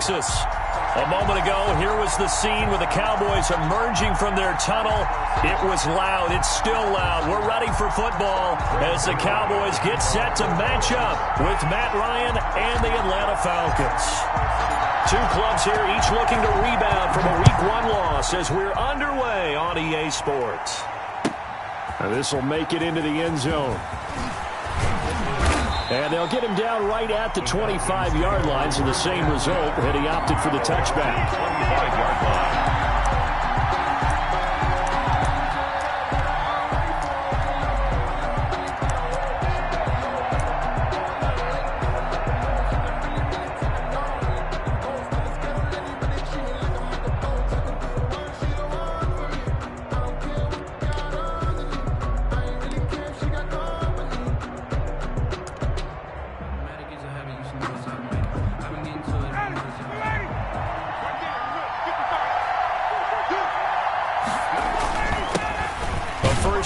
Texas. A moment ago, here was the scene with the Cowboys emerging from their tunnel. It was loud. It's still loud. We're ready for football as the Cowboys get set to match up with Matt Ryan and the Atlanta Falcons. Two clubs here, each looking to rebound from a Week 1 loss as we're underway on EA Sports. This will make it into the end zone. And they'll get him down right at the 25-yard line, so the same result, and he opted for the touchback. 25-yard line.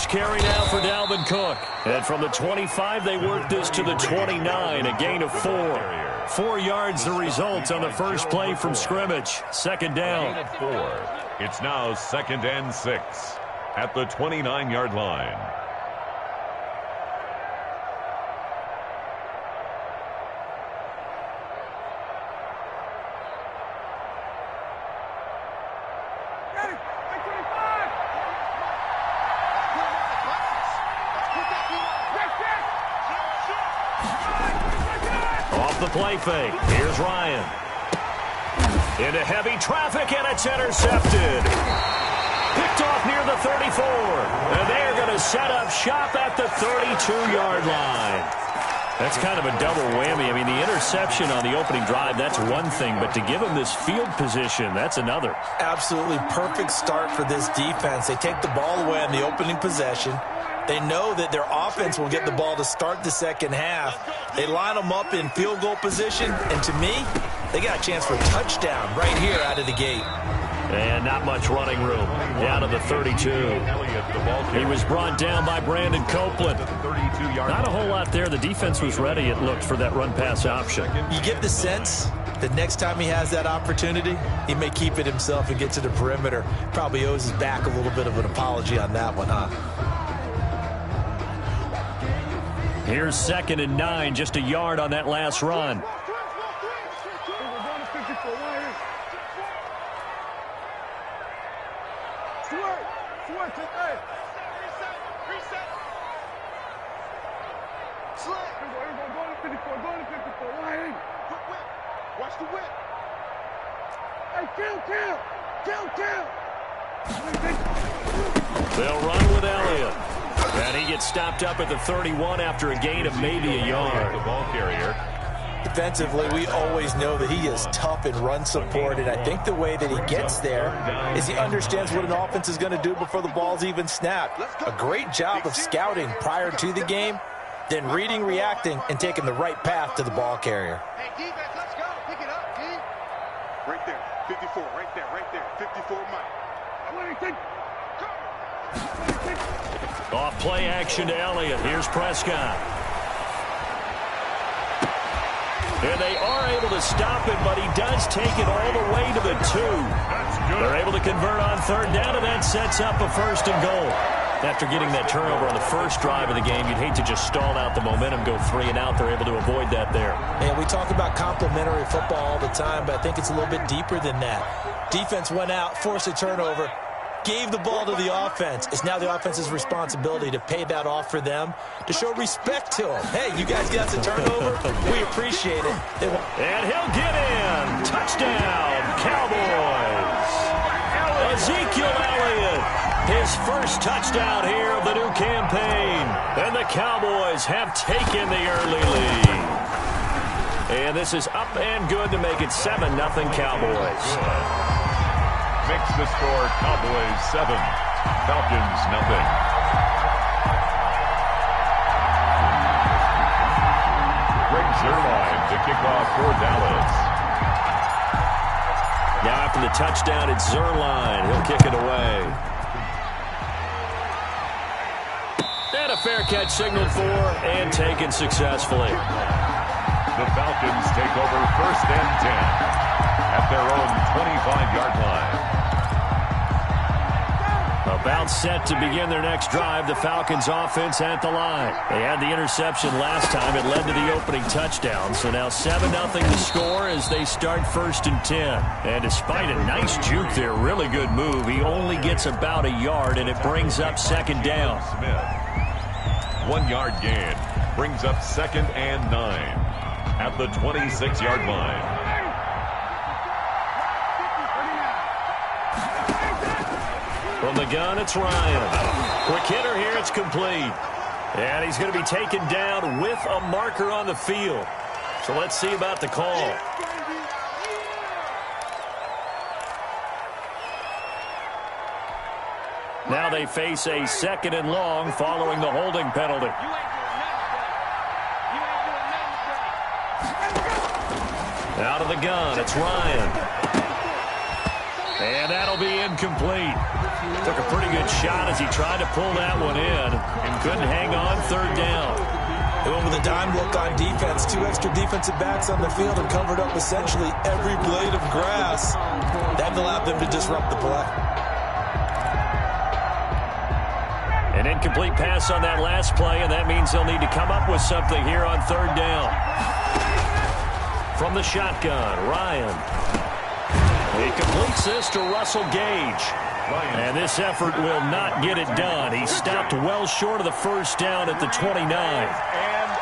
Carry now for Dalvin Cook. And from the 25, they work this to the 29, a gain of 4. 4 yards the result on the first play from scrimmage. Second down. Gain of 4. It's now 2nd and 6 at the 29-yard line. The play fake. Here's Ryan. Into heavy traffic, and it's intercepted. Picked off near the 34. And they're going to set up shop at the 32-yard line. That's kind of a double whammy. I mean, the interception on the opening drive, that's one thing. But to give them this field position, that's another. Absolutely perfect start for this defense. They take the ball away on the opening possession. They know that their offense will get the ball to start the second half. They line them up in field goal position, and to me, they got a chance for a touchdown right here out of the gate. And not much running room. Down to the 32. He was brought down by Brandon Copeland. Not a whole lot there. The defense was ready, it looked, for that run-pass option. You get the sense that next time he has that opportunity, he may keep it himself and get to the perimeter. Probably owes his back a little bit of an apology on that one, huh? Here's 2nd and 9, just a yard on that last run. Watch the whip. Hey, They'll run with Elliott. And he gets stopped up at the 31 after a gain of maybe a yard. The ball carrier. Defensively, we always know that he is tough in run support, and I think the way that he gets there is he understands what an offense is going to do before the ball's even snapped. A great job of scouting prior to the game, then reading, reacting, and taking the right path to the ball carrier. Hey, defense, let's go. Pick it up, D. Right there. 54, right there, right there. 54, Mike. Off play action to Elliott. Here's Prescott. And they are able to stop it, but he does take it all the way to the 2. They're able to convert on 3rd down, and that sets up a 1st and goal. After getting that turnover on the first drive of the game, you'd hate to just stall out the momentum, go 3 and out. They're able to avoid that there. And we talk about complementary football all the time, but I think it's a little bit deeper than that. Defense went out, forced a turnover, gave the ball to the offense. It's now the offense's responsibility to pay that off for them, to show respect to them. Hey, you guys got the turnover. We appreciate it. And he'll get in. Touchdown, Cowboys. Ezekiel Elliott, his first touchdown here of the new campaign. And the Cowboys have taken the early lead. And this is up and good to make it 7-0 Cowboys. Makes the score Cowboys 7, Falcons 0. Greg Zuerlein to kick off for Dallas. Now after the touchdown, it's Zuerlein. He'll kick it away. And a fair catch signaled for and taken successfully. The Falcons take over 1st and 10 their own 25-yard line. About set to begin their next drive. The Falcons offense at the line. They had the interception last time. It led to the opening touchdown. So now 7-0 to score as they start 1st and 10. And despite a nice juke there, really good move, he only gets about a yard, and it brings up 2nd down. Smith. 1-yard gain. Brings up 2nd and 9 at the 26-yard line. From the gun, it's Ryan. Quick hitter here, it's complete. And he's going to be taken down with a marker on the field. So let's see about the call. Now they face a 2nd and long following the holding penalty. Out of the gun, it's Ryan. And that'll be incomplete. Took a pretty good shot as he tried to pull that one in and couldn't hang on 3rd down. They went with a dime look on defense. 2 extra defensive backs on the field and covered up essentially every blade of grass. That allowed them to disrupt the play. An incomplete pass on that last play, and that means they'll need to come up with something here on 3rd down. From the shotgun, Ryan. He completes this to Russell Gage. And this effort will not get it done. He stopped well short of the 1st down at the 29.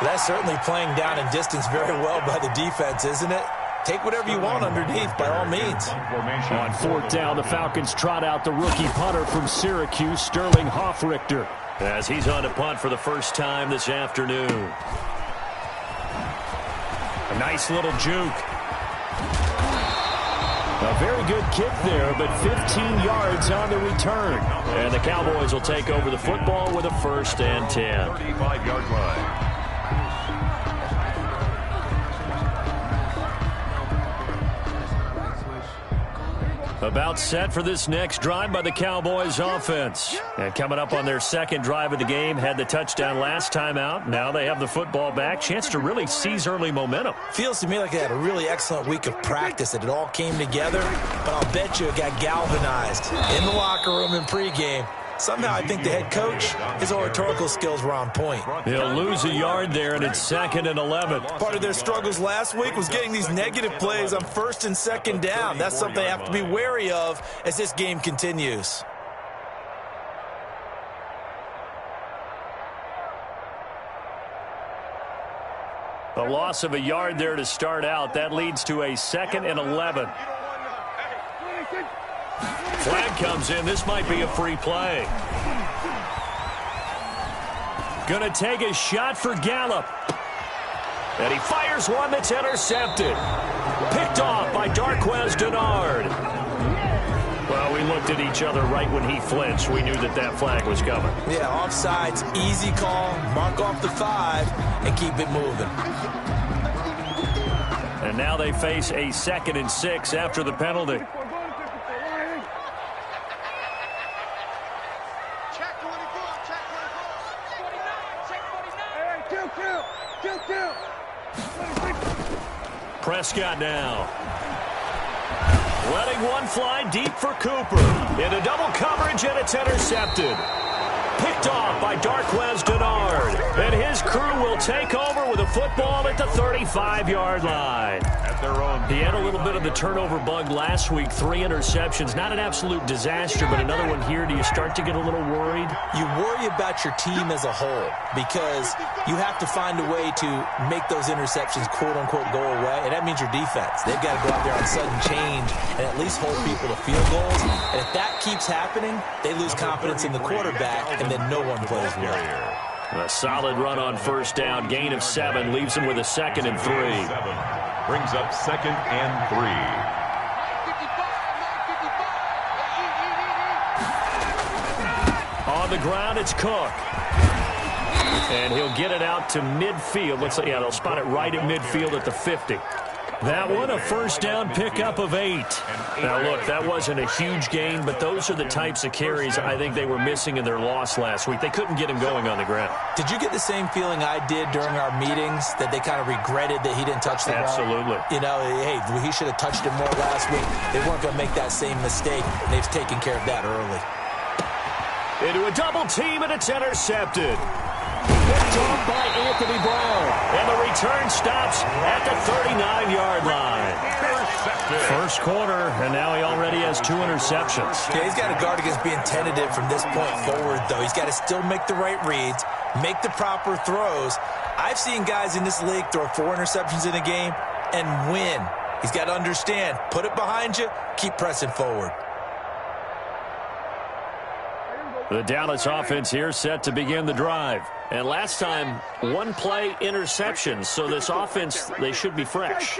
That's certainly playing down in distance very well by the defense, isn't it? Take whatever you want underneath, by all means. On 4th down, the Falcons trot out the rookie punter from Syracuse, Sterling Hoffrichter, as he's on to punt for the first time this afternoon. A nice little juke. A very good kick there, but 15 yards on the return. And the Cowboys will take over the football with a 1st and 10. 35-yard line. About set for this next drive by the Cowboys offense. And coming up on their 2nd drive of the game, had the touchdown last time out. Now they have the football back. Chance to really seize early momentum. Feels to me like they had a really excellent week of practice, that it all came together. But I'll bet you it got galvanized in the locker room in pregame. Somehow I think the head coach, his oratorical skills were on point. He'll lose a yard there, and it's 2nd and 11. Part of their struggles last week was getting these negative plays on 1st and 2nd down. That's something they have to be wary of as this game continues. A loss of a yard there to start out. That leads to a 2nd and 11. Flag comes in. This might be a free play. Gonna take a shot for Gallup. And he fires one that's intercepted. Picked off by Darquez Denard. Well, we looked at each other right when he flinched. We knew that that flag was coming. Yeah, offsides, easy call. Mark off the 5 and keep it moving. And now they face a 2nd and 6 after the penalty. Prescott now. Letting one fly deep for Cooper. Into double coverage, and it's intercepted. Picked off by Darquez Denard. And his crew will take over with a football at the 35-yard line. At their own. He had a little bit of the turnover bug last week. 3 interceptions. Not an absolute disaster, but another one here. Do you start to get a little worried? You worry about your team as a whole because you have to find a way to make those interceptions, quote-unquote, go away, and that means your defense. They've got to go out there on sudden change and at least hold people to field goals. And if that keeps happening, they lose confidence in the quarterback, and then no one plays well. A solid run on 1st down. Gain of 7 leaves him with a 2nd and 3. Brings up 2nd and 3. On the ground, it's Cook. And he'll get it out to midfield. Looks like, yeah, they'll spot it right at midfield at the 50. That one a first down pickup of 8. Now, look, that wasn't a huge gain, but those are the types of carries I think they were missing in their loss last week. They couldn't get him going on the ground. Did you get the same feeling I did during our meetings, that they kind of regretted that he didn't touch the ball? Absolutely. You know, hey, he should have touched it more last week. They weren't going to make that same mistake, and they've taken care of that early. Into a double team, and it's intercepted. Picked off by Anthony Brown. And the return stops at the 39-yard line. First quarter, and now he already has 2 interceptions. Yeah, he's got to guard against being tentative from this point forward, though. He's got to still make the right reads, make the proper throws. I've seen guys in this league throw 4 interceptions in a game and win. He's got to understand, put it behind you, keep pressing forward. The Dallas offense here set to begin the drive. And last time, 1-play interception. So this offense, they should be fresh.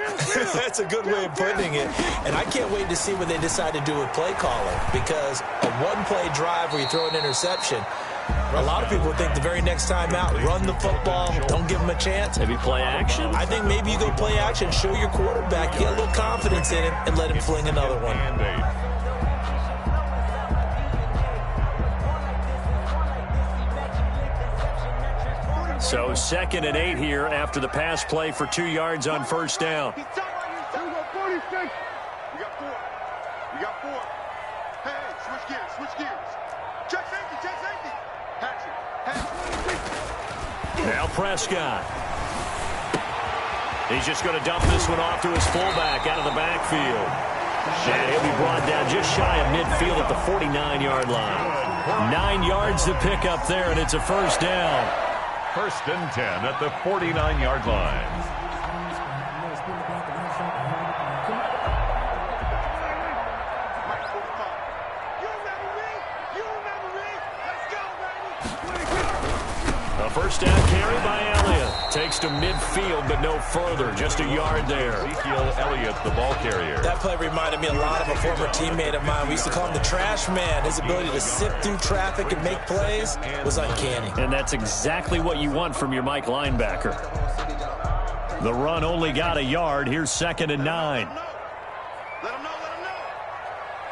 That's a good way of putting it. And I can't wait to see what they decide to do with play calling. Because a 1-play drive where you throw an interception, a lot of people think the very next time out, run the football, don't give them a chance. Maybe play action? I think maybe you go play action, show your quarterback, get a little confidence in him, and let him fling another one. So 2nd and 8 here after the pass play for 2 yards on first down. We got 4. We got 4. Hey, switch gears. Check safety. Hatch. Now Prescott. He's just going to dump this one off to his fullback out of the backfield. And he'll be brought down just shy of midfield at the 49-yard line. 9 yards to pick up there, and it's a first down. First and 10 at the 49-yard line. A first down carry by Elliott. Takes to midfield, but no further. Just a yard there. Ezekiel Elliott, the ball carrier. That play reminded me a lot of a former teammate of mine. We used to call him the trash man. His ability to sift through traffic and make plays was uncanny. And that's exactly what you want from your Mike linebacker. The run only got a yard. Here's 2nd and 9. Let him know.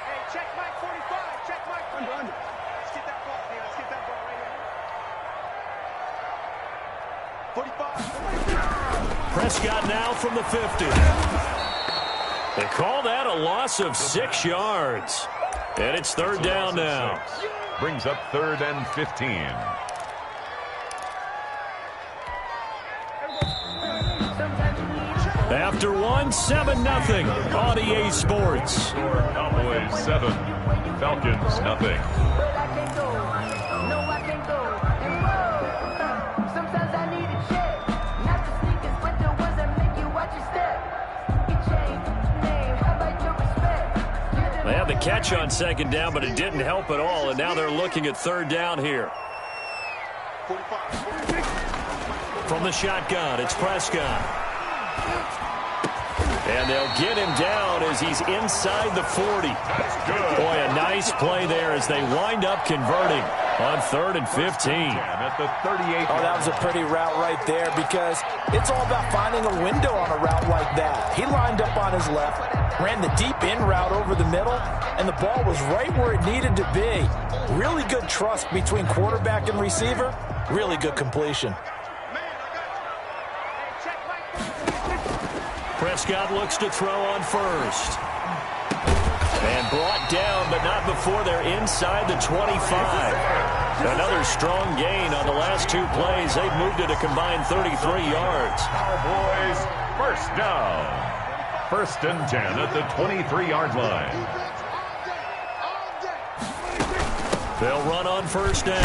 Hey, check Mike 45. Check Mike 100. Let's get that ball, man. Let's get that ball right here. 45. Prescott now from the 50. They call that a loss of 6 yards. And it's 3rd down now. Brings up 3rd and 15. After 1, 7-0 on EA Sports. Cowboys 7, Falcons nothing. They had the catch on 2nd down, but it didn't help at all, and now they're looking at 3rd down here. From the shotgun, it's Prescott. And they'll get him down as he's inside the 40. Boy, a nice play there as they wind up converting on 3rd and 15. At the 38. Oh, that was a pretty route right there, because it's all about finding a window on a route like that. He lined up on his left, ran the deep in route over the middle, and the ball was right where it needed to be. Really good trust between quarterback and receiver. Really good completion. Prescott looks to throw on first. And brought down, but not before they're inside the 25. Another strong gain on the last 2 plays. They've moved it a combined 33 yards. Cowboys first down. 1st and 10 at the 23-yard line. They'll run on first down.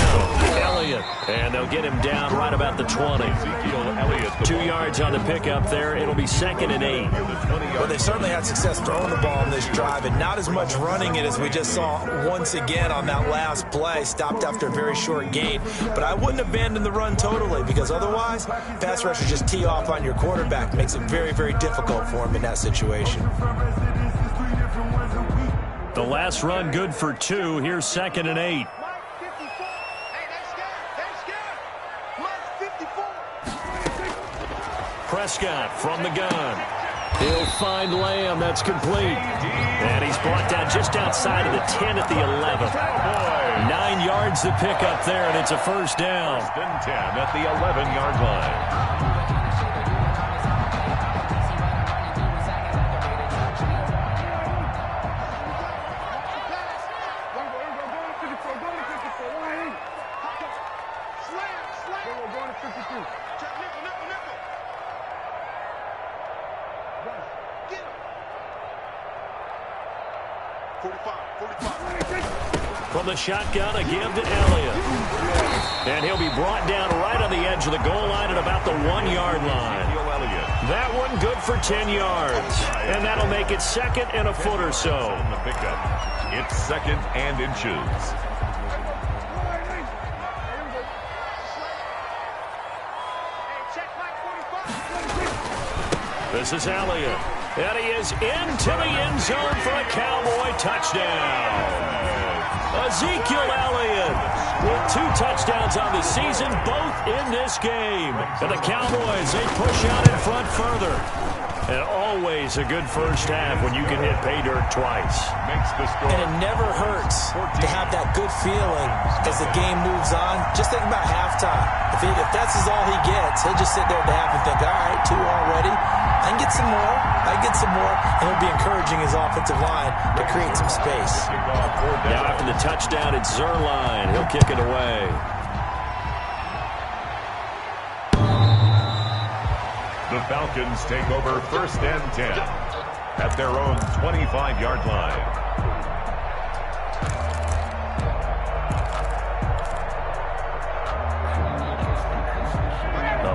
Elliott. And they'll get him down right about the 20. Ezekiel Elliott. 2 yards on the pickup there. It'll be 2nd and 8. Well, they certainly had success throwing the ball on this drive, and not as much running it as we just saw once again on that last play. Stopped after a very short gain. But I wouldn't abandon the run totally, because otherwise, pass rushers just tee off on your quarterback. Makes it very, very difficult for him in that situation. The last run good for 2. Here's 2nd and 8. Prescott from the gun. He'll find Lamb. That's complete. And he's brought down just outside of the 10 at the 11. 9 yards to pick up there, and it's a first down. First and 10 at the 11-yard line. From the shotgun, a give to Elliott. And he'll be brought down right on the edge of the goal line at about the 1-yard line. That one good for 10 yards. And that'll make it second and a foot or so. It's second and inches. This is Elliott. And he is into the end zone for a Cowboy touchdown. Ezekiel Elliott with 2 touchdowns on the season, both in this game. And the Cowboys, they push out in front further. And always a good first half when you can hit pay dirt twice. And it never hurts to have that good feeling as the game moves on. Just think about halftime. If that's all he gets, he'll just sit there at the half and think, all right, 2 already. I can get some more. And he'll be encouraging his offensive line to create some space. Now after the touchdown, it's Zerline. He'll kick it away. The Falcons take over first and 10 at their own 25-yard line.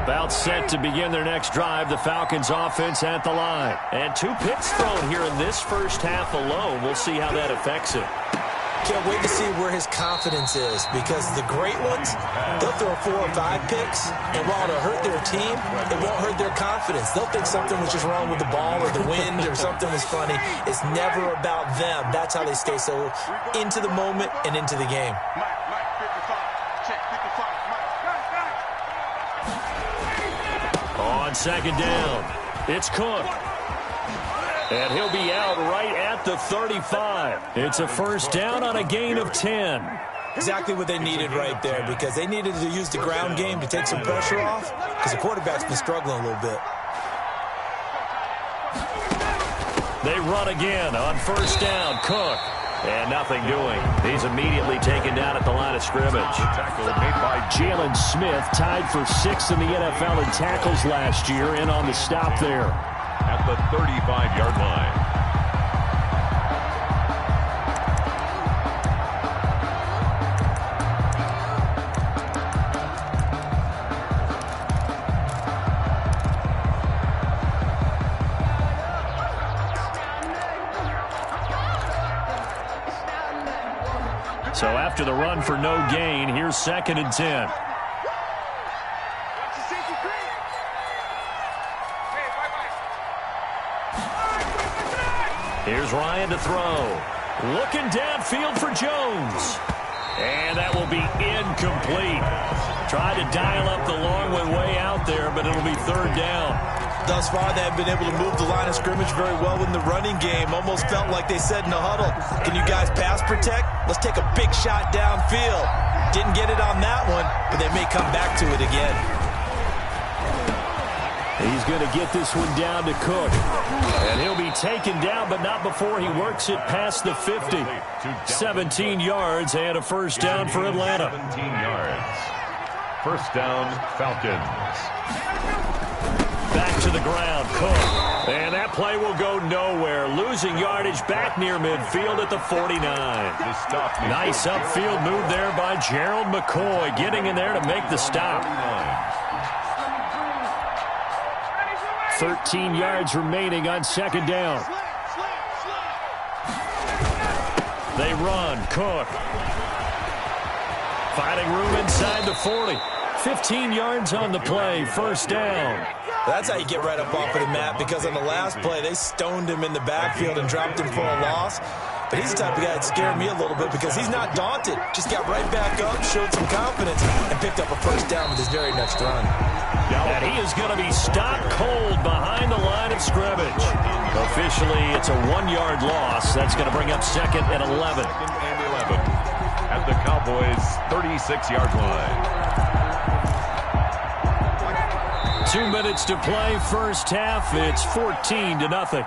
About set to begin their next drive, the Falcons offense at the line. And 2 picks thrown here in this first half alone. We'll see how that affects it. Can't wait to see where his confidence is, because the great ones, they'll throw 4 or 5 picks, and while it'll hurt their team, it won't hurt their confidence. They'll think something was just wrong with the ball or the wind or something was funny. It's never about them. That's how they stay so into the moment and into the game. On second down, it's Cook. And he'll be out right at the 35. It's a first down on a gain of 10. Exactly what they needed right there, because they needed to use the ground game to take some pressure off, because the quarterback's been struggling a little bit. They run again on first down. Cook. And nothing doing. He's immediately taken down at the line of scrimmage. Tackle made by Jalen Smith, tied for 6th in the NFL in tackles last year, and on the stop there. At the 35-yard line. So after the run for no gain, here's second and 10. Here's Ryan to throw. Looking downfield for Jones. And that will be incomplete. Tried to dial up the long way out there, but it'll be third down. Thus far, they have been able to move the line of scrimmage very well in the running game. Almost felt like they said in the huddle, can you guys pass protect? Let's take a big shot downfield. Didn't get it on that one, but they may come back to it again. He's going to get this one down to Cook. And he'll be taken down, but not before he works it past the 50. 17 yards and a first down for Atlanta. 17 yards. First down, Falcons. Back to the ground, Cook. And that play will go nowhere. Losing yardage back near midfield at the 49. Nice upfield move there by Gerald McCoy, getting in there to make the stop. 13 yards remaining on second down. They run. Cook. Finding room inside the 40. 15 yards on the play. First down. That's how you get right up off of the mat, because on the last play, they stoned him in the backfield and dropped him for a loss. but he's the type of guy that scared me a little bit because he's not daunted. Just got right back up, showed some confidence, and picked up a first down with his very next run. And he is going to be stopped cold behind the line of scrimmage. Officially, it's a 1-yard loss. That's going to bring up second and 11. Second and 11 at the Cowboys' 36-yard line. 2 minutes to play, first half. It's 14-0.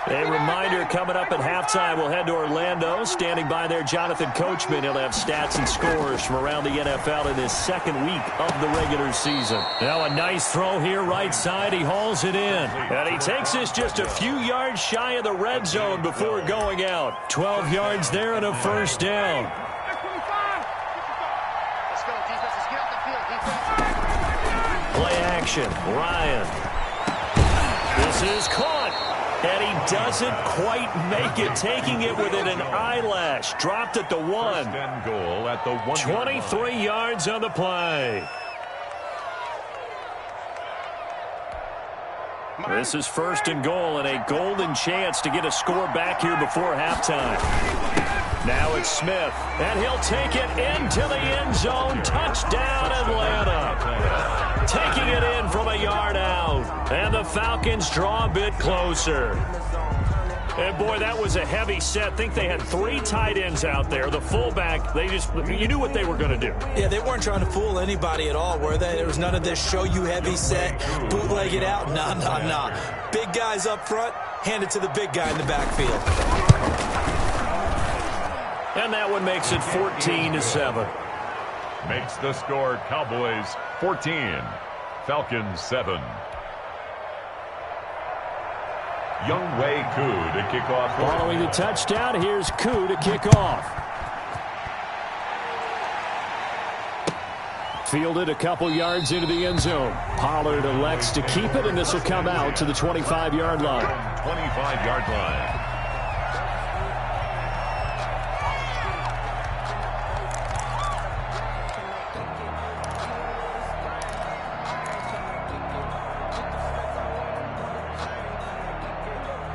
A reminder, coming up at halftime, we'll head to Orlando. Standing by there, Jonathan Coachman. He'll have stats and scores from around the NFL in this second week of the regular season. Now a nice throw here, right side. He hauls it in. And he takes this just a few yards shy of the red zone before going out. 12 yards there and a first down. Play action. Ryan. This is caught. And he doesn't quite make it, taking it within an eyelash. Dropped at the 1. First and goal at the 1. 23 yards on the play. This is first and goal and a golden chance to get a score back here before halftime. Now it's Smith, and he'll take it into the end zone. Touchdown, Atlanta. Taking it in from a yard out. And the Falcons draw a bit closer. And, boy, that was a heavy set. I think they had 3 tight ends out there. The fullback, you knew what they were going to do. Yeah, they weren't trying to fool anybody at all, were they? There was none of this show you heavy set, bootleg it out. Nah. Big guys up front, hand it to the big guy in the backfield. And that one makes it 14-7. Makes the score Cowboys 14, Falcons 7. Younghoe Koo to kick off. Following the touchdown, here's Koo to kick off. Fielded a couple yards into the end zone. Pollard elects to keep it, and this will come out to the 25-yard line. 25-yard line.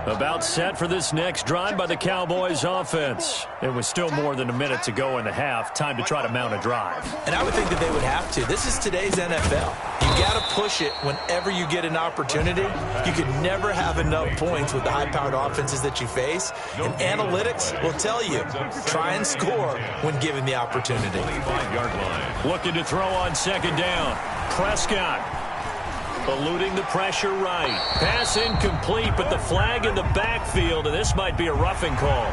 About set for this next drive by the Cowboys offense. It was still more than a minute to go in the half. Time to try to mount a drive. And I would think that they would have to. This is today's NFL. You got to push it whenever you get an opportunity. You could never have enough points with the high-powered offenses that you face. And analytics will tell you, try and score when given the opportunity. 25-yard line. Looking to throw on second down. Prescott. Eluding the pressure right. Pass incomplete, but the flag in the backfield, and this might be a roughing call.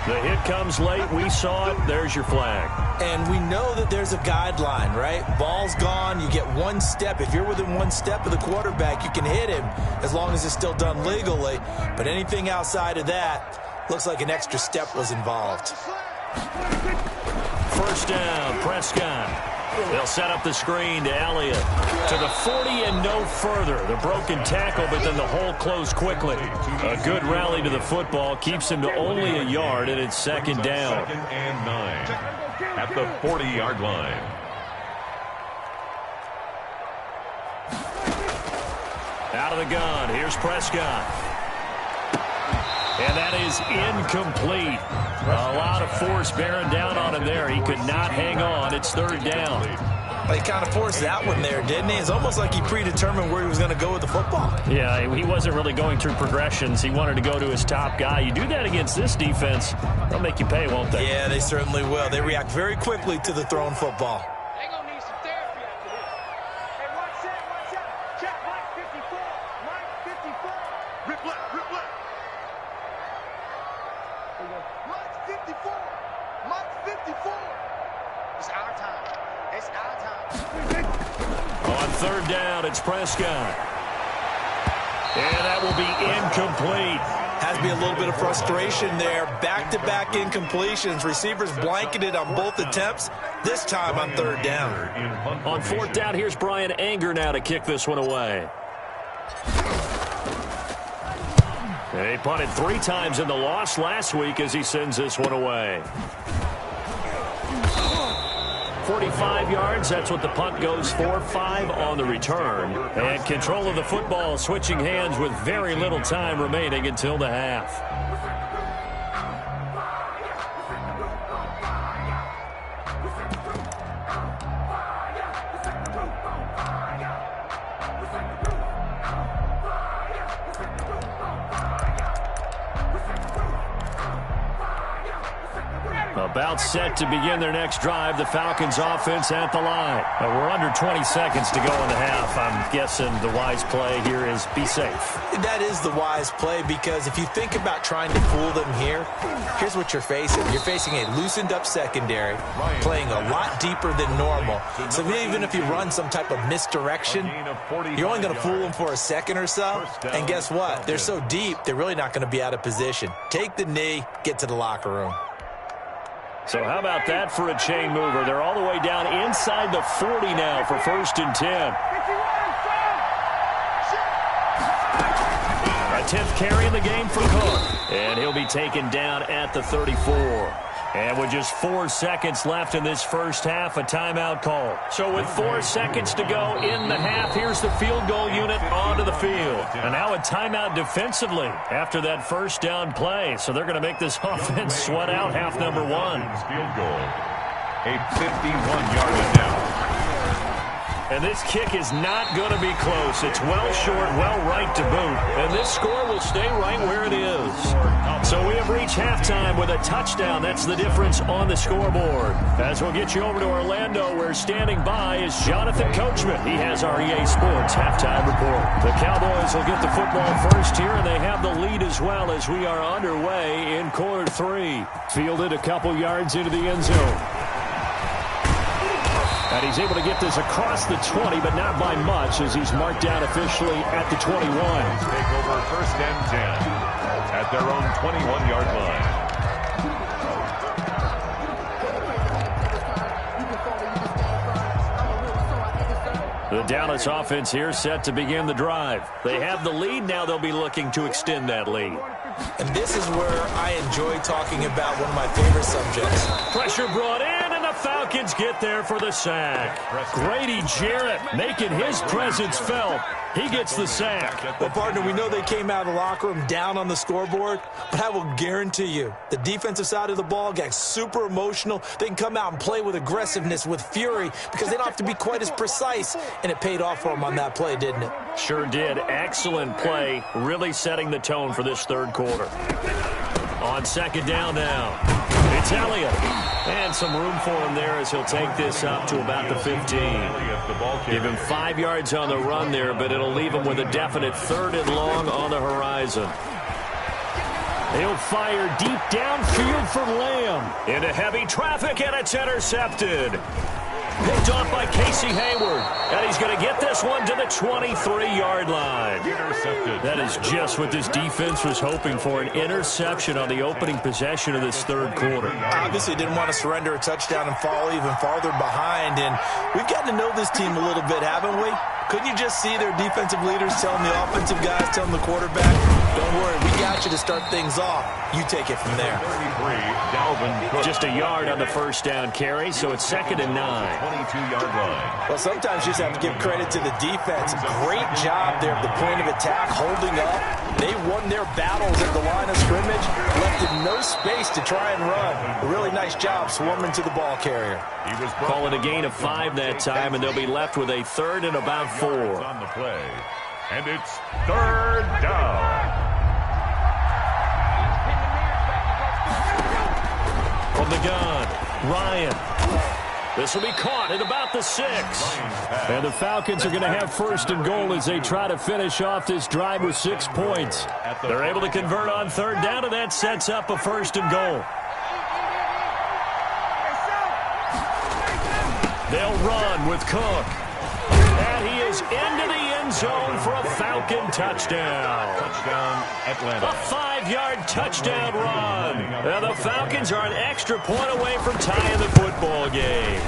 The hit comes late. We saw it. There's your flag. And we know that there's a guideline, right? Ball's gone. You get one step. If you're within one step of the quarterback, you can hit him as long as it's still done legally. But anything outside of that, looks like an extra step was involved. First down, Prescott. They'll set up the screen to Elliott. To the 40 and no further. The broken tackle, but then the hole closed quickly. A good rally to the football keeps him to only a yard, and it's second down. Second and 9 at the 40-yard line. Out of the gun. Here's Prescott. And that is incomplete. A lot of force bearing down on him there. He could not hang on. It's third down. Well, he kind of forced that one there, didn't he? It's almost like he predetermined where he was going to go with the football. Yeah, he wasn't really going through progressions. He wanted to go to his top guy. You do that against this defense, they'll make you pay, won't they? Yeah, they certainly will. They react very quickly to the thrown football. They're going to need some therapy after this. Hey, watch out. Check Mike 54. Mike 54. Rip left. Mike 54. Mike 54. It's our time. It's our time. On third down, it's Prescott. And that will be incomplete. Has to be a little bit of frustration there. Back-to-back incompletions. Receivers blanketed on both attempts. This time on third down. On fourth down, here's Brian Anger now to kick this one away. He punted 3 times in the loss last week as he sends this one away. 45 yards. That's what the punt goes for. 5 on the return. And control of the football switching hands with very little time remaining until the half. About set to begin their next drive. The Falcons offense at the line. We're under 20 seconds to go in the half. I'm guessing the wise play here is be safe. That is the wise play, because if you think about trying to fool them here, here's what you're facing. You're facing a loosened up secondary, playing a lot deeper than normal. So even if you run some type of misdirection, you're only going to fool them for a second or so. And guess what? They're so deep, they're really not going to be out of position. Take the knee, get to the locker room. So how about that for a chain mover? They're all the way down inside the 40 now for 1st and 10. A 10th carry in the game for Cook. And he'll be taken down at the 34. And with just 4 seconds left in this first half, a timeout call. So with 4 seconds to go in the half, here's the field goal unit onto the field. And now a timeout defensively after that first down play. So they're going to make this offense sweat out half number 1. Field goal. A 51-yard down. And this kick is not going to be close. It's well short, well right to boot. And this score will stay right where it is. So we have reached halftime with a touchdown. That's the difference on the scoreboard. As we'll get you over to Orlando, where standing by is Jonathan Coachman. He has our EA Sports halftime report. The Cowboys will get the football first here, and they have the lead as well as we are underway in quarter 3. Fielded a couple yards into the end zone. And he's able to get this across the 20, but not by much, as he's marked down officially at the 21. Take over 1st and 10 at their own 21-yard line. The Dallas offense here set to begin the drive. They have the lead. Now they'll be looking to extend that lead. And this is where I enjoy talking about one of my favorite subjects. Pressure brought in, and the Falcons get there for the sack. Grady Jarrett making his presence felt. He gets the sack. Well, partner, we know they came out of the locker room down on the scoreboard, but I will guarantee you the defensive side of the ball got super emotional. They can come out and play with aggressiveness, with fury, because they don't have to be quite as precise, and it paid off for them on that play, didn't it? Sure did. Excellent play, really setting the tone for this third quarter. On 2nd down now, it's Elliott. And some room for him there as he'll take this up to about the 15. Give him 5 yards on the run there, but it'll leave him with a definite 3rd and long on the horizon. He'll fire deep downfield for Lamb. Into heavy traffic, and it's intercepted. Picked off by Casey Hayward. And he's going to get this one to the 23-yard line. Intercepted. That is just what this defense was hoping for, an interception on the opening possession of this third quarter. Obviously didn't want to surrender a touchdown and fall even farther behind. And we've gotten to know this team a little bit, haven't we? Couldn't you just see their defensive leaders telling the offensive guys, telling the quarterback, don't worry, we got you to start things off. You take it from there. 33, Dalvin Cook. Just a yard on the first down carry, so it's 2nd and 9. 22-yard line. Well, sometimes you just have to give credit to the defense. Great job there at the point of attack, holding up. They won their battles at the line of scrimmage, left in no space to try and run. A really nice job swarming to the ball carrier. He was calling a gain of 5 that time, and they'll be left with a 3rd and about 4. On the play. And it's 3rd down. From the gun, Ryan. This will be caught at about the 6. And the Falcons are going to have 1st and goal as they try to finish off this drive with 6 points. They're able to convert on 3rd down, and that sets up a 1st and goal. They'll run with Cook. And he is into the end zone for a Falcon touchdown. Touchdown, Atlanta. A 5-yard touchdown run. And the Falcons are an extra point away from tying the football game.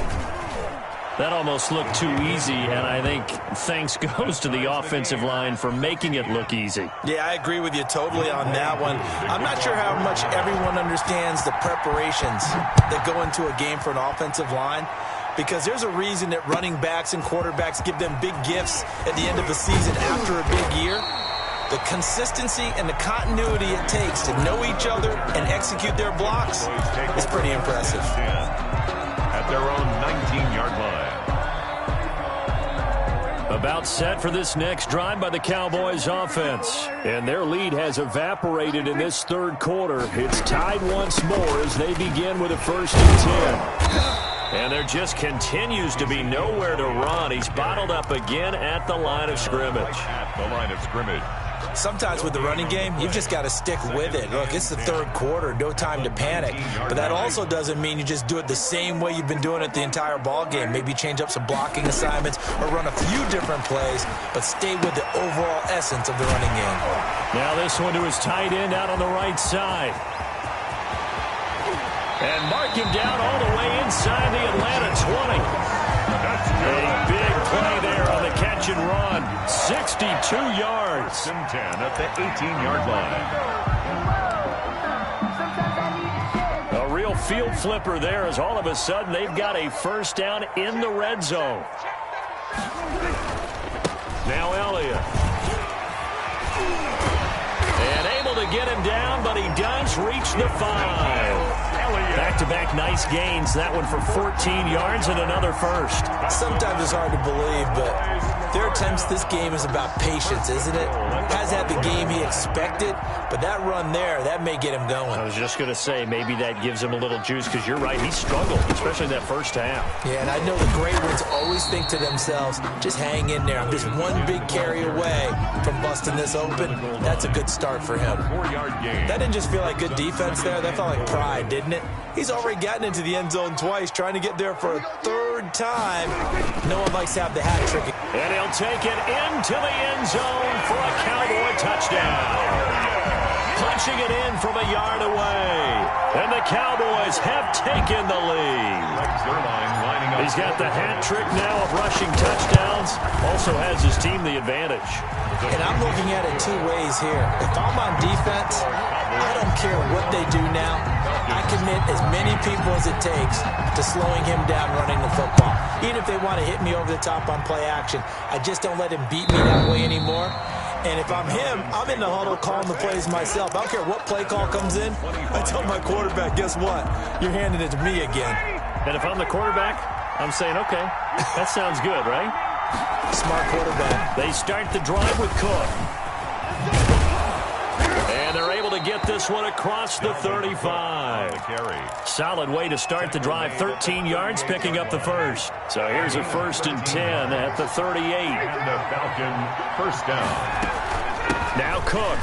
That almost looked too easy, and I think thanks goes to the offensive line for making it look easy. Yeah, I agree with you totally on that one. I'm not sure how much everyone understands the preparations that go into a game for an offensive line, because there's a reason that running backs and quarterbacks give them big gifts at the end of the season after a big year. The consistency and the continuity it takes to know each other and execute their blocks is pretty impressive. At their own 19-yard line. About set for this next drive by the Cowboys offense. And their lead has evaporated in this third quarter. It's tied once more as they begin with a 1st and 10. And there just continues to be nowhere to run. He's bottled up again at the line of scrimmage. At the line of scrimmage. Sometimes with the running game, you've just got to stick with it. Look, it's the third quarter, no time to panic. But that also doesn't mean you just do it the same way you've been doing it the entire ball game. Maybe change up some blocking assignments or run a few different plays, but stay with the overall essence of the running game. Now this one to his tight end out on the right side. And mark him down all the way inside the Atlanta 20. A big play there on the catch and run. 62 yards. 10 at the 18-yard line. A real field flipper there as all of a sudden they've got a first down in the red zone. Now Elliott. And able to get him down, but he does reach the 5. Back-to-back nice gains. That one for 14 yards and another first. Sometimes it's hard to believe, but their attempts this game is about patience, isn't it? Has had the game he expected, but that run there, that may get him going. I was just going to say, maybe that gives him a little juice, because you're right, he struggled, especially in that first half. Yeah, and I know the great ones always think to themselves, just hang in there. I'm just one big carry away from busting this open. That's a good start for him. 4-yard gain. That didn't just feel like good defense there. That felt like pride, didn't it? He's already gotten into the end zone twice, trying to get there for a third time. No one likes to have the hat trick. And he'll take it into the end zone for a Cowboy touchdown. Punching it in from a yard away. And the Cowboys have taken the lead. He's got the hat trick now of rushing touchdowns. Also has his team the advantage. And I'm looking at it two ways here. If I'm on defense, I don't care what they do now. I commit as many people as it takes to slowing him down running the football. Even if they want to hit me over the top on play action, I just don't let him beat me that way anymore. And if I'm him, I'm in the huddle calling the plays myself. I don't care what play call comes in. I tell my quarterback, guess what? You're handing it to me again. And if I'm the quarterback, I'm saying, okay, that sounds good, right? Smart quarterback. They start the drive with Cook. And they're able to get this one across the 35. Solid way to start the drive. 13 yards, picking up the first. So here's a 1st and 10 at the 38. And the Falcon first down. Now Cook.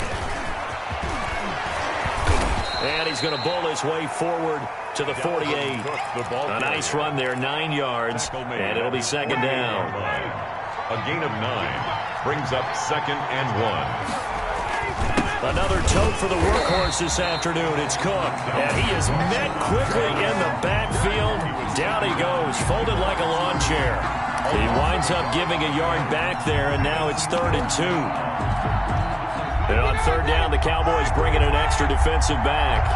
And he's going to bowl his way forward to the 48. A nice run there, 9 yards, and it'll be second down. A gain of 9 brings up 2nd and 1. Another tote for the workhorse this afternoon. It's Cook, and he is met quickly in the backfield. Down he goes, folded like a lawn chair. He winds up giving a yard back there, and now it's 3rd and 2. And on 3rd down, the Cowboys bring in an extra defensive back.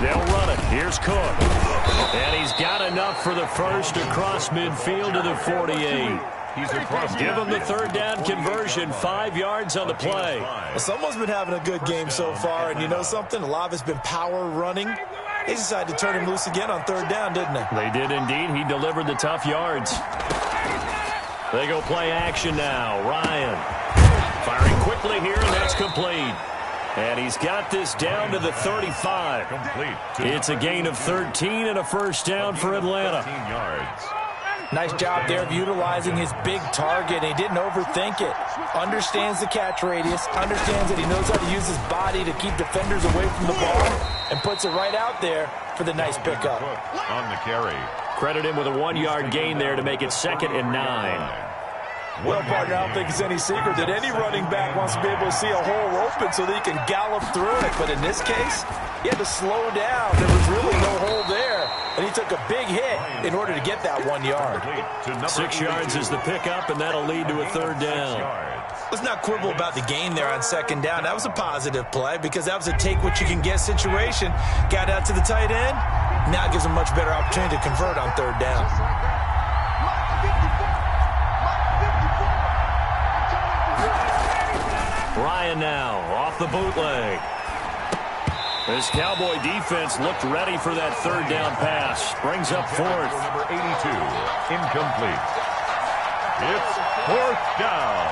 They'll run it. Here's Cook. And he's got enough for the first across midfield to the 48. Give him the 3rd down conversion. 5 yards on the play. Well, someone's been having a good game so far, and you know something? A lot of it's been power running. They decided to turn him loose again on 3rd down, didn't they? They did indeed. He delivered the tough yards. They go play action now. Ryan firing quickly here, and that's complete. And he's got this down to the 35. It's a gain of 13 and a first down for Atlanta. Nice job there of utilizing his big target. He didn't overthink it. Understands the catch radius. Understands that he knows how to use his body to keep defenders away from the ball. And puts it right out there for the nice pickup. On the carry. Credit him with a 1-yard gain there to make it 2nd and 9. Well, partner, I don't think it's any secret that any running back wants to be able to see a hole open so that he can gallop through it. But in this case, he had to slow down. There was really no hole there. And he took a big hit in order to get that 1 yard. 6 yards is the pickup, and that'll lead to a 3rd down. Let's not quibble about the gain there on 2nd down. That was a positive play because that was a take-what-you-can-get situation. Got out to the tight end, Now it gives them much better opportunity to convert on third down. Ryan now off the bootleg. This Cowboy defense looked ready for that third down pass. Brings up fourth. Number 82, incomplete. It's fourth down.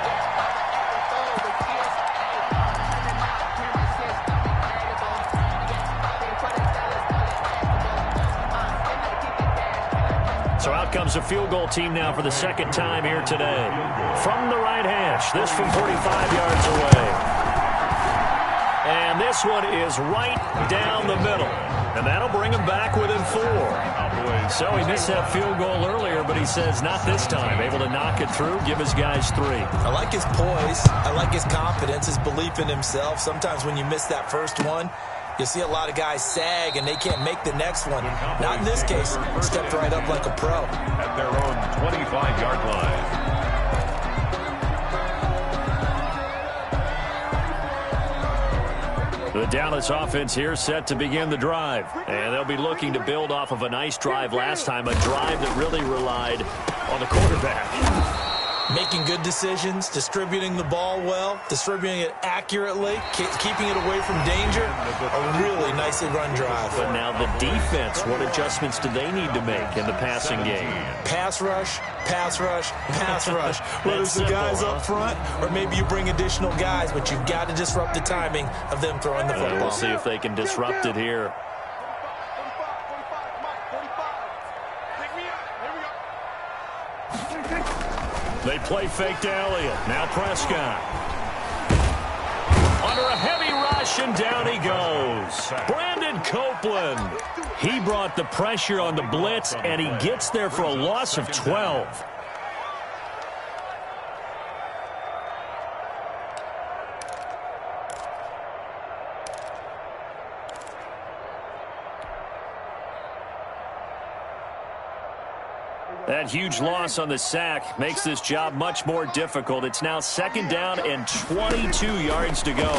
So out comes a field goal team now for the second time here today. From the right hash, this from 45 yards away. And this one is right down the middle. And that'll bring him back within 4. So he missed that field goal earlier, but he says not this time. Able to knock it through, give his guys 3. I like his poise. I like his confidence, his belief in himself. Sometimes when you miss that first one, you see a lot of guys sag and they can't make the next one. Not in this case. Stepped right up like a pro. At their own 25-yard line. The Dallas offense here set to begin the drive. And they'll be looking to build off of a nice drive last time, a drive that really relied on the quarterback. Making good decisions, distributing the ball well, distributing it accurately, keeping it away from danger. A really nicely run drive. But now the defense, what adjustments do they need to make in the passing game? Pass rush, pass rush, pass rush. Whether it's the guys up front or maybe you bring additional guys, but you've got to disrupt the timing of them throwing the football. We'll see if they can disrupt it here. They play fake to Elliott. Now Prescott. Under a heavy rush, and down he goes. Brandon Copeland. He brought the pressure on the blitz, and he gets there for a loss of 12. That huge loss on the sack makes this job much more difficult. It's now second down and 22 yards to go.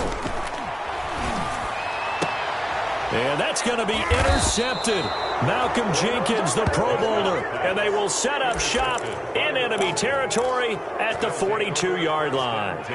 And that's going to be intercepted. Malcolm Jenkins, the Pro Bowler, and they will set up shop in enemy territory at the 42-yard line.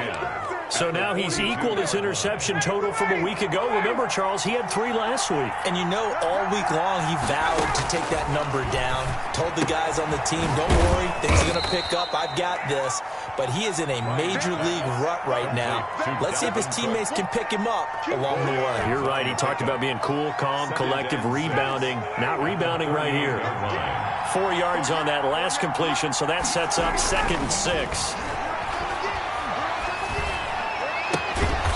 So now he's equaled his interception total from a week ago. Remember, Charles, he had 3 last week. And you know, all week long he vowed to take that number down. Told the guys on the team, don't worry, things are going to pick up. I've got this. But he is in a major league rut right now. Let's see if his teammates can pick him up along the way. You're right. He talked about being cool, calm, collective, rebounding. Not rebounding right here. 4 yards on that last completion, so that sets up 2nd and 6.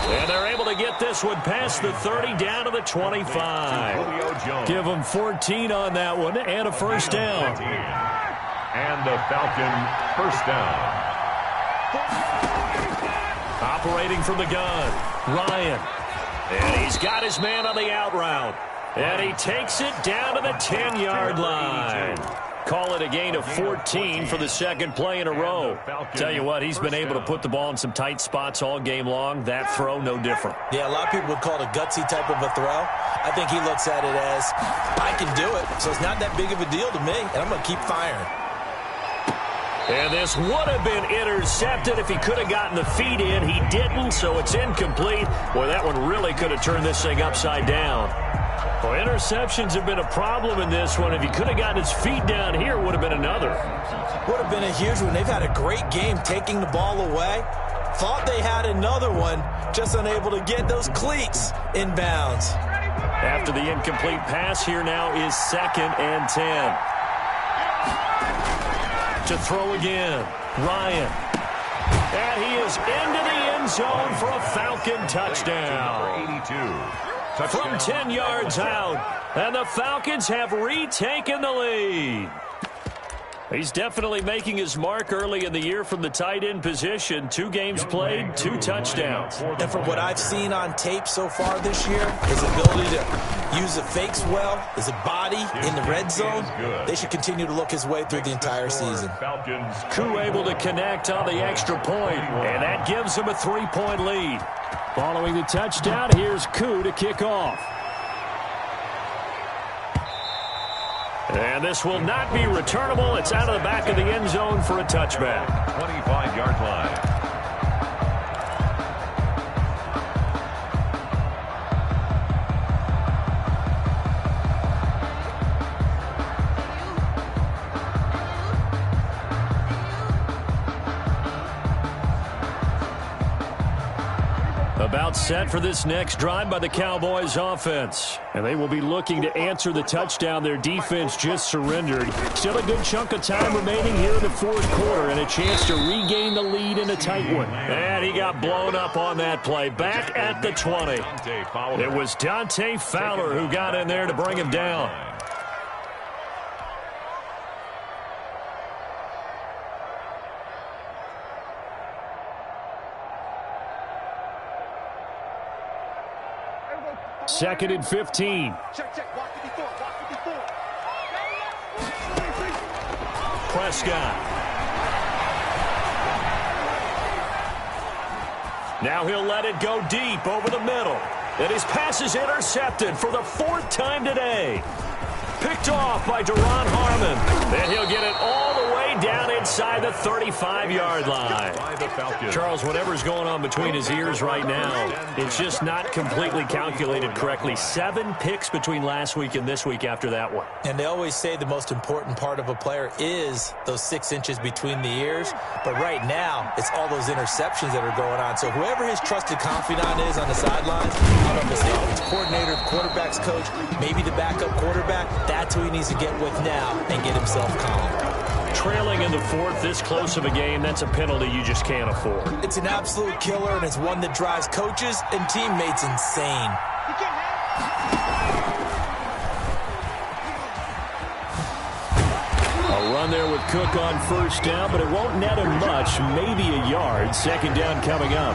And they're able to get this one past the 30 down to the 25. Give them 14 on that one and a first down. And the Falcon first down. Operating from the gun, Ryan. And he's got his man on the out route. And he takes it down to the 10-yard line. Call it a gain of 14 for the second play in a row. Tell you what, he's been able to put the ball in some tight spots all game long. That throw, no different. Yeah, a lot of people would call it a gutsy type of a throw. I think he looks at it as, I can do it, so it's not that big of a deal to me, and I'm going to keep firing. And this would have been intercepted if he could have gotten the feet in. He didn't, so it's incomplete. Boy, that one really could have turned this thing upside down. Well, interceptions have been a problem in this one. If he could have gotten his feet down here, it would have been another. Would have been a huge one. They've had a great game taking the ball away. Thought they had another one, just unable to get those cleats inbounds. After the incomplete pass, here now is 2nd and 10. To throw again, Ryan. And he is into the end zone for a Falcon touchdown. 82. From 10 yards out, and the Falcons have retaken the lead. He's definitely making his mark early in the year from the tight end position. 2 games played, 2 touchdowns. And from what I've seen on tape so far this year, his ability to use the fakes well, his body in the red zone, they should continue to look his way through the entire season. Koo able to connect on the extra point, and that gives him a 3-point lead. Following the touchdown, here's Koo to kick off. And this will not be returnable. It's out of the back of the end zone for a touchback. 25-yard line. About set for this next drive by the Cowboys offense. And they will be looking to answer the touchdown their defense just surrendered. Still a good chunk of time remaining here in the fourth quarter and a chance to regain the lead in a tight one. And he got blown up on that play. Back at the 20. It was Dante Fowler who got in there to bring him down. Second and 15. Check. Walk 54. Prescott. Now he'll let it go deep over the middle. And his pass is intercepted for the fourth time today. Picked off by Duron Harmon. And he'll get it all the way down inside the 35-yard line. Charles, whatever's going on between his ears right now, it's just not completely calculated correctly. 7 picks between last week and this week after that one. And they always say the most important part of a player is those 6 inches between the ears. But right now, it's all those interceptions that are going on. So whoever his trusted confidant is on the sidelines, I don't know if it's the offensive coordinator, the quarterback's coach, maybe the backup quarterback, that's who he needs to get with now and get himself calm. Trailing in the fourth, this close of a game, that's a penalty you just can't afford. It's an absolute killer, and it's one that drives coaches and teammates insane. A run there with Cook on first down, but it won't net him much, maybe a yard. Second down coming up.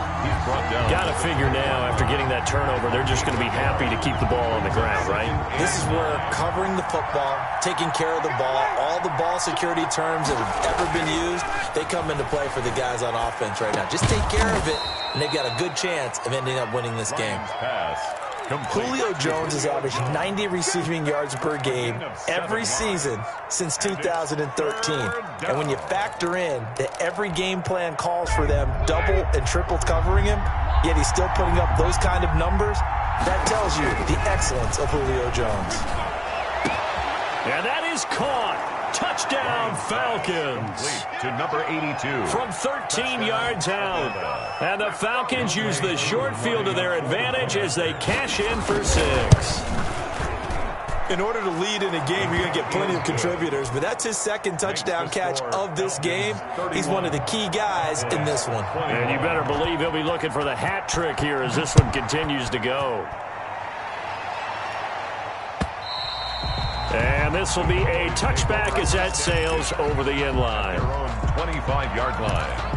Got to figure now, after getting that turnover, they're just going to be happy to keep the ball on the ground, right? This is where covering the football, taking care of the ball, all the ball security terms that have ever been used, they come into play for the guys on offense right now. Just take care of it, and they've got a good chance of ending up winning this game. Julio Jones has averaged 90 receiving yards per game every season since 2013. And when you factor in that every game plan calls for them double and triple covering him, yet he's still putting up those kind of numbers, that tells you the excellence of Julio Jones. And that is caught. Touchdown, Falcons. To number 82. From 13 yards out. And the Falcons use the short field to their advantage as they cash in for 6. In order to lead in a game, you're going to get plenty of contributors, but that's his second touchdown catch of this game. He's one of the key guys in this one. And you better believe he'll be looking for the hat trick here as this one continues to go. And this will be a touchback as that sails over the end line. 25-yard line.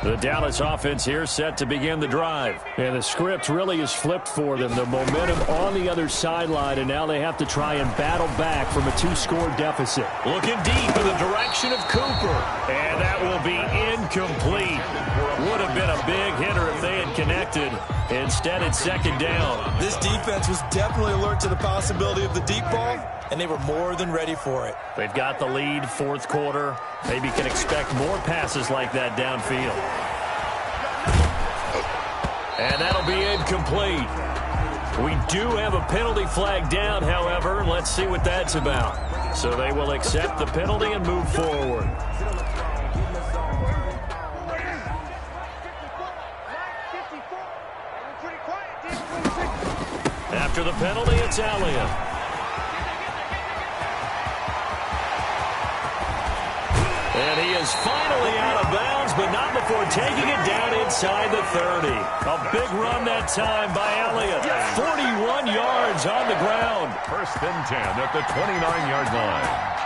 The Dallas offense here set to begin the drive. And the script really is flipped for them. The momentum on the other sideline, and now they have to try and battle back from a 2-score deficit. Looking deep in the direction of Cooper. And that will be incomplete. Would have been a big hitter if they had connected. Instead, it's second down. This defense was definitely alert to the possibility of the deep ball, and they were more than ready for it. They've got the lead, fourth quarter. Maybe can expect more passes like that downfield. And that'll be incomplete. We do have a penalty flag down, however. Let's see what that's about. So they will accept the penalty and move forward. After the penalty, it's Elliott. And he is finally out of bounds, but not before taking it down inside the 30. A big run that time by Elliott. 41 yards on the ground. First and 10 at the 29-yard line.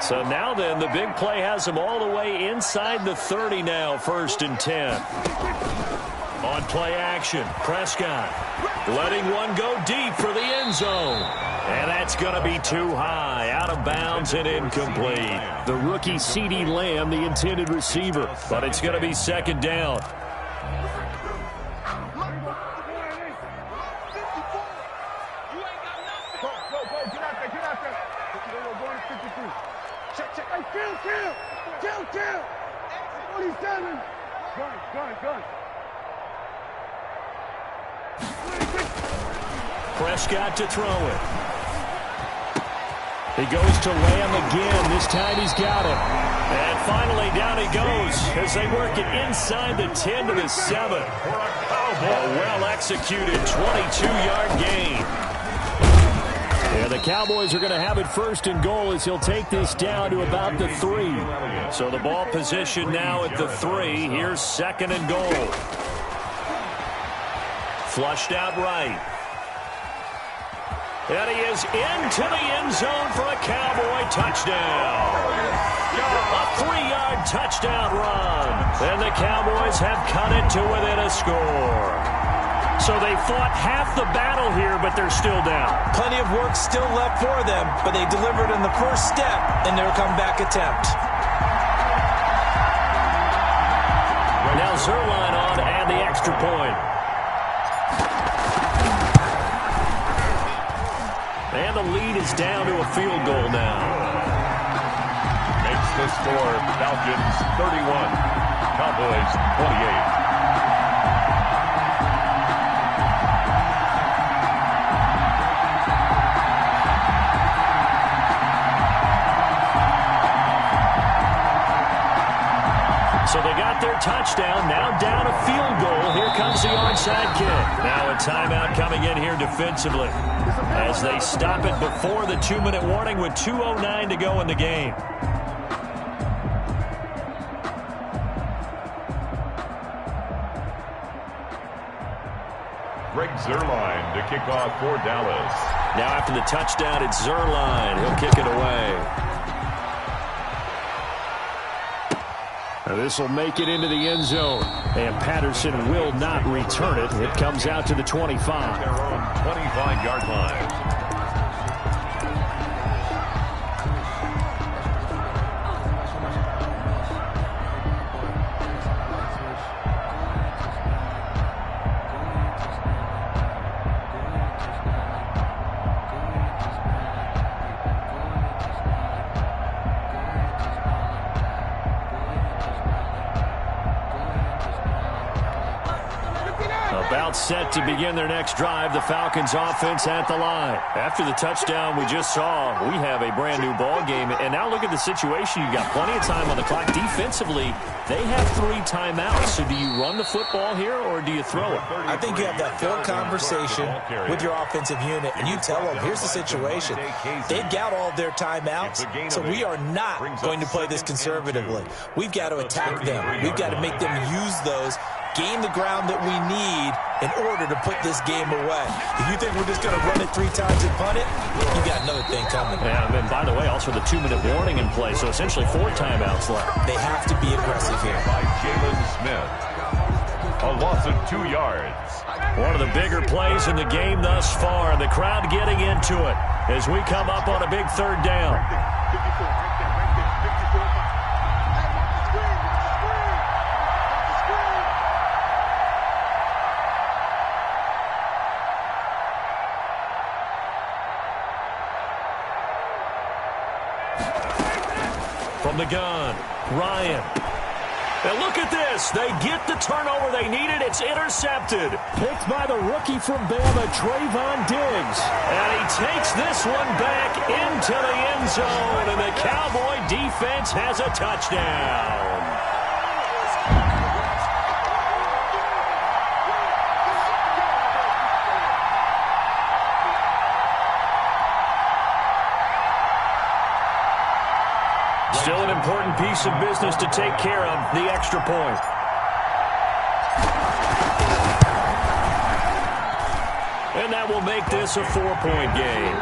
So now then, the big play has him all the way inside the 30 now, first and 10. On play action, Prescott letting one go deep for the end zone. And that's going to be too high, out of bounds and incomplete. The rookie CeeDee Lamb, the intended receiver, but it's going to be second down. Prescott to throw it. He goes to Lamb again. This time he's got him. And finally down he goes as they work it inside the 10 to the 7. A well-executed 22-yard gain. And the Cowboys are going to have it first and goal as he'll take this down to about the 3. So the ball position now at the 3. Here's second and goal. Flushed out right. And he is into the end zone for a Cowboy touchdown. A 3-yard touchdown run. And the Cowboys have cut it to within a score. So they fought half the battle here, but they're still down. Plenty of work still left for them, but they delivered in the first step in their comeback attempt. Now Zerline on and the extra point. And the lead is down to a field goal now. Makes the score Falcons 31, Cowboys 28. So they got their touchdown, now down a field goal. Here comes the onside kick. Now a timeout coming in here defensively as they stop it before the 2-minute warning with 2:09 to go in the game. Greg Zuerlein to kick off for Dallas. Now after the touchdown, it's Zuerlein. He'll kick it away. This will make it into the end zone. And Patterson will not return it. It comes out to the 25. Their own 25-yard line. Set to begin their next drive. The Falcons offense at the line. After the touchdown we just saw, we have a brand new ball game. And now look at the situation. You've got plenty of time on the clock. Defensively, they have 3 timeouts. So do you run the football here or do you throw it? I think you have that full conversation with your offensive unit, and you tell them, here's the situation. They've got all their timeouts, so we are not going to play this conservatively. We've got to attack them. We've got to make them use those, gain the ground that we need in order to put this game away. If you think we're just going to run it 3 times and punt it, you got another thing coming. Yeah, and then, by the way, also the 2-minute warning in play, so essentially 4 timeouts left. They have to be aggressive here. By Jalen Smith. A loss of 2 yards. One of the bigger plays in the game thus far, and the crowd getting into it as we come up on a big 3rd down. From the gun, Ryan. And look at this. They get the turnover they needed. It's intercepted. Picked by the rookie from Bama, Trayvon Diggs. And he takes this one back into the end zone. And the Cowboy defense has a touchdown. Still an important piece of business to take care of, the extra point. And that will make this a 4-point game.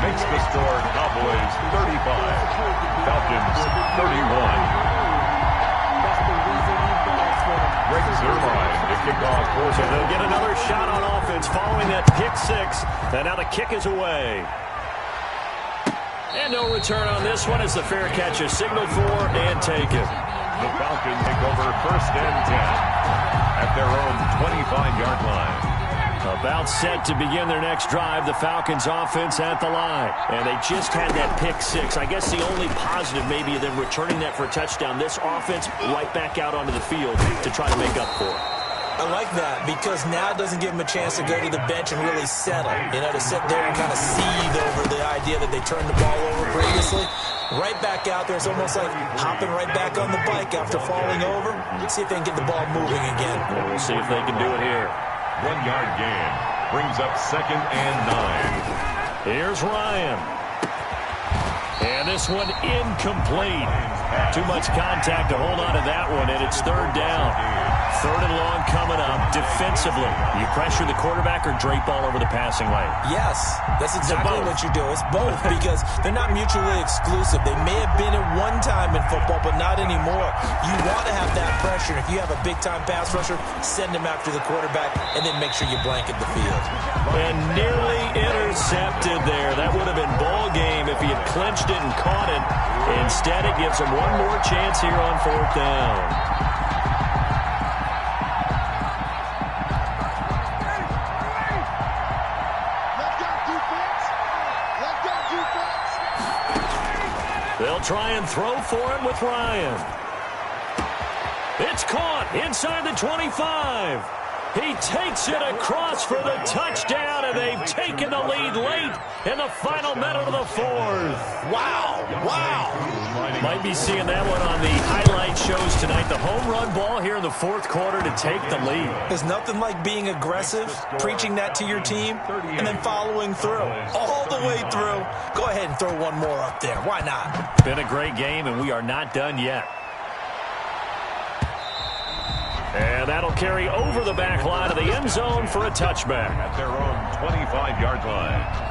Makes the score Cowboys 35, Falcons 31. Greg kickoff for So they'll get another shot on offense following that pick six. And now the kick is away. And no return on this one as the fair catch is signaled for and taken. The Falcons take over 1st and 10 at their own 25-yard line. About set to begin their next drive, the Falcons offense at the line. And they just had that pick six. I guess the only positive maybe of them returning that for a touchdown. This offense right back out onto the field to try to make up for it. I like that because now it doesn't give them a chance to go to the bench and really settle. You know, to sit there and kind of seethe over the idea that they turned the ball over previously. Right back out there. It's almost like hopping right back on the bike after falling over. Let's see if they can get the ball moving again. We'll see if they can do it here. 1-yard gain brings up 2nd and 9. Here's Ryan. And this one incomplete. Too much contact to hold on to that one, and it's 3rd down. 3rd and long coming up. Defensively, you pressure the quarterback or drape all over the passing lane? Yes, that's exactly what you do. It's both because they're not mutually exclusive. They may have been at one time in football, but not anymore. You want to have that pressure. If you have a big-time pass rusher, send him after the quarterback, and then make sure you blanket the field. And nearly intercepted there. That would have been ball game if he had clinched it and caught it. Instead, it gives him one more chance here on 4th down. They'll try and throw for it with Ryan. It's caught inside the 25. He takes it across for the touchdown, and they've taken the lead late in the final minute of the 4th. Wow, wow. Might be seeing that one on the highlight shows tonight. The home run ball here in the 4th quarter to take the lead. There's nothing like being aggressive, preaching that to your team, and then following through. All the way through. Go ahead and throw one more up there. Why not? Been a great game, and we are not done yet. And that'll carry over the back line of the end zone for a touchback. At their own 25-yard line.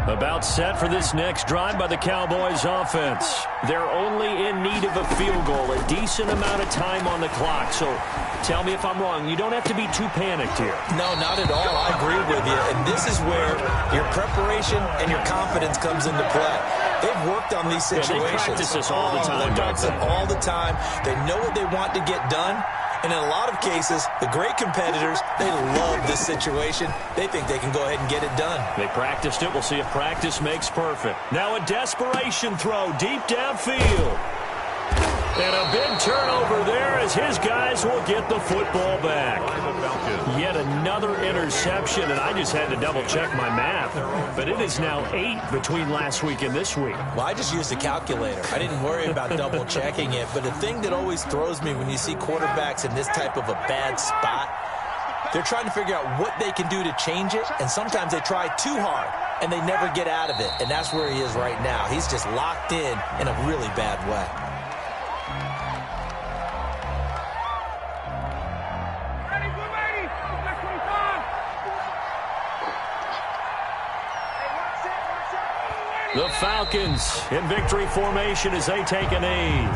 About set for this next drive by the Cowboys offense. They're only in need of a field goal, a decent amount of time on the clock. So tell me if I'm wrong. You don't have to be too panicked here. No, not at all. I agree with you. And this is where your preparation and your confidence comes into play. They've worked on these situations. They practice this all the time. They practice it all the time. They know what they want to get done. And in a lot of cases, the great competitors, they love this situation. They think they can go ahead and get it done. They practiced it. We'll see if practice makes perfect. Now a desperation throw deep downfield. And a big turnover there as his guys will get the football back. Yet another interception, and I just had to double-check my math. But it is now 8 between last week and this week. Well, I just used a calculator. I didn't worry about double-checking it. But the thing that always throws me when you see quarterbacks in this type of a bad spot, they're trying to figure out what they can do to change it, and sometimes they try too hard, and they never get out of it. And that's where he is right now. He's just locked in a really bad way. The Falcons in victory formation as they take a knee.